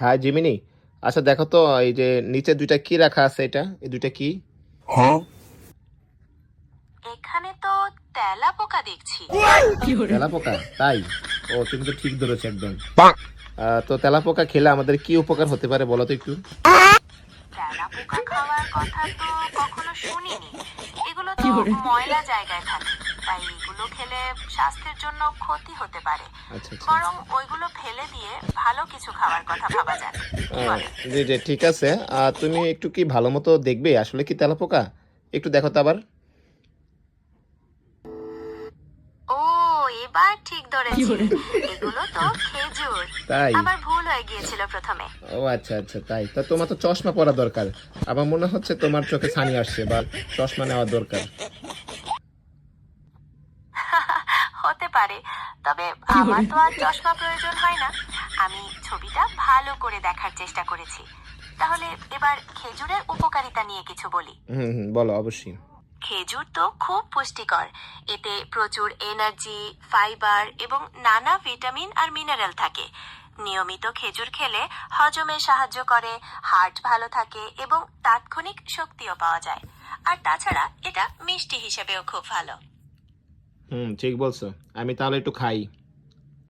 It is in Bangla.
হ্যাঁ জিমিনি, আচ্ছা দেখো তো এই যে নিচে দুইটা কি রাখা আছে, এটা এই দুইটা কি? এখানে তো তেলা পোকা দেখছি। তেলাপোকা? তাই? ও তুমি তো ঠিক ধরেছো একদম। তো তেলাপোকা খেলে আমাদের কি উপকার হতে পারে বলো তো একটু। তেলা পোকা খাওয়ার কথা তো কখনো শুনিনি। এগুলো তো ময়লা জায়গায় থাকে, তাই এগুলো খেলে স্বাস্থ্যের জন্য ক্ষতি হতে পারে। আচ্ছা আচ্ছা। বরং ওইগুলো ফেলে দিয়ে ভালো কিছু খাওয়ার কথা ভাবা যাক, কি আহ, বলে? জি জি ঠিক আছে। তুমি একটু কি ভালো মতো দেখবে আসলে কি তেলাপোকা, একটু দেখো তো আবার। ও, এবার ঠিক ধরেছি। এগুলো তো খেজুর। তাই? আমার ভুল হয়ে গিয়েছিল প্রথমে। ও আচ্ছা আচ্ছা, তাই তা তোমার তো চশমা পরা দরকার। আমার মনে হচ্ছে তোমার চোখে ছানি আসছে, বা চশমা নেওয়া দরকার। হতে পারে, তবে আমার তো আর চশমা প্রয়োজন হয় না। আমি ছবিটা ভালো করে দেখার চেষ্টা করেছি। তাহলে এবার খেজুরের উপকারিতা নিয়ে কিছু বলি। হুম হুম, বলো অবশ্যই। খেজুর তো খুব পুষ্টিকর। এতে প্রচুর এনার্জি, ফাইবার এবং নানা ভিটামিন আর মিনারেল থাকে। নিয়মিত খেজুর খেলে হজমে সাহায্য করে, হার্ট ভালো থাকে এবং তাৎক্ষণিক শক্তিও পাওয়া যায়। আর তাছাড়া এটা মিষ্টি হিসেবেও খুব ভালো। হুম ঠিক বলছো, আমি তাহলে একটু খাই।